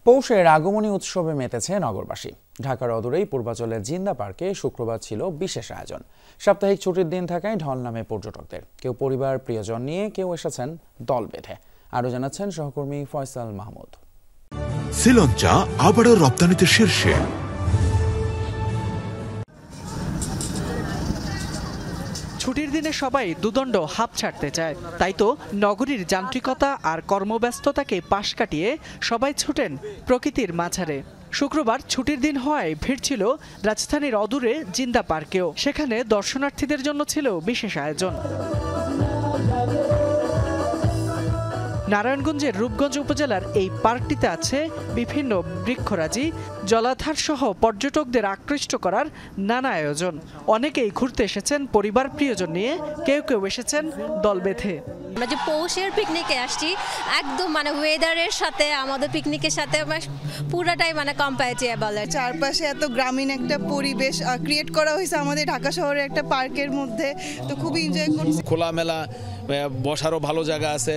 পৌষের আগমনী উৎসবে মেতেছে নগরবাসী। ঢাকার অদূরেই পূর্বাচলের জিন্দা পার্কে শুক্রবার ছিল বিশেষ আয়োজন। সাপ্তাহিক ছুটির দিন থাকায় ঢল নামে পর্যটকদের। কেউ পরিবার প্রিয়জন নিয়ে, কেউ এসেছেন দল বেঁধে। আরও জানাচ্ছেন সহকর্মী ফয়সাল মাহমুদ। শ্রীলঙ্কা আবারও রপ্তানিতে শীর্ষে। ছুটির দিনে সবাই দুদণ্ড হাঁপ ছাড়তে চায়, তাই তো নগরীর যান্ত্রিকতা আর কর্মব্যস্ততাকে পাশ কাটিয়ে সবাই ছুটেন প্রকৃতির মাঝারে। শুক্রবার ছুটির দিন হওয়ায় ভিড় ছিল রাজধানীর অদূরে জিন্দা পার্কেও। সেখানে দর্শনার্থীদের জন্য ছিল বিশেষ আয়োজন। নারায়ণগঞ্জের রূপগঞ্জ উপজেলার এই পার্কটিতে আছে বিভিন্ন বৃক্ষরাজি, জলাধার সহ পর্যটকদের আকৃষ্ট করার নানা আয়োজন। অনেকেই ঘুরতে এসেছেন পরিবার প্রিয়জন নিয়ে, কেউ কেউ এসেছেন দল বেঁধে। আমরা যে পৌষের পিকনিকে আসছি, একদম ওয়েদারের সাথে আমাদের পিকনিকের সাথে পুরাটাই কম্প্যাটেবল। চারপাশে এত গ্রামীণ একটা পরিবেশ ক্রিয়েট করা হয়েছে আমাদের ঢাকা শহরের একটা পার্কের মধ্যে, তো খুবই এনজয় করছি। খোলামেলা বসারও ভালো জায়গা আছে,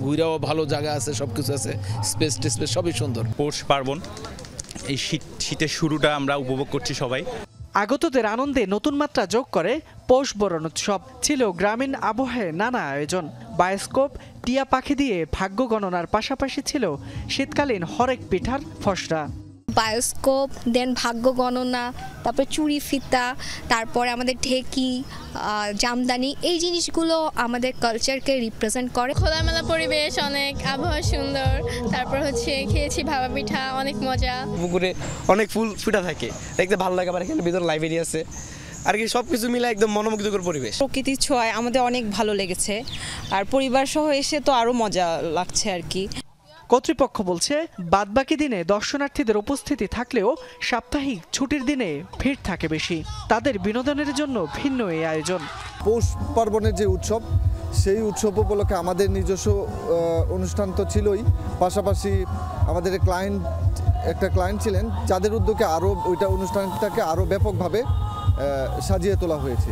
ঘুরাও ভালো জায়গা আছে, সবকিছু আছে, স্পেস সবই সুন্দর। পৌষ পার্বণ, এই শীতের শুরুটা আমরা উপভোগ করছি সবাই। আগতদের আনন্দে নতুন মাত্রা যোগ করে পৌষ বরণ উৎসব। ছিল গ্রামীণ আবহে নানা আয়োজন, বায়োস্কোপ, টিয়া পাখি দিয়ে ভাগ্য গণনার পাশাপাশি ছিল শীতকালীন হরেক পিঠার ফসরা। বায়োস্কোপ, দেন ভাগ্য গণনা, তারপর চুড়ি ফিতা, তারপরে আমাদের ঢেকি, জামদানি, এই জিনিসগুলো আমাদের কালচারকে রিপ্রেজেন্ট করে। খোলামেলা পরিবেশ, অনেক আবহাওয়া সুন্দর, তারপর খেয়েছি ভাপা পিঠা, অনেক মজা। পুকুরে অনেক ফুল ফুটা থাকে, দেখতে ভালো লাগে। আবার এখানে ভিতরে লাইব্রেরি আছে আর কি, সবকিছু মিলে একদম মনোমুগ্ধকর পরিবেশ। প্রকৃতির ছোঁয়ায় আমাদের অনেক ভালো লেগেছে, আর পরিবার সহ এসে তো আরো মজা লাগছে আর কি। কর্তৃপক্ষ বলছে বাদবাকি দিনে দর্শনার্থীদের উপস্থিতি থাকলেও সাপ্তাহিক ছুটির দিনে ভিড় থাকে বেশি। তাদের বিনোদনের জন্য ভিন্ন এই আয়োজন। পৌষ পার্বণের যে উৎসব, সেই উৎসব উপলক্ষে আমাদের নিজস্ব অনুষ্ঠান তো ছিলই, পাশাপাশি আমাদের একটা ক্লায়েন্ট ছিলেন, যাদের উদ্যোগে আরও ওইটা অনুষ্ঠানটাকে আরও ব্যাপকভাবে সাজিয়ে তোলা হয়েছে।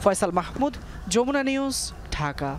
ফয়সাল মাহমুদ, যমুনা নিউজ, ঢাকা।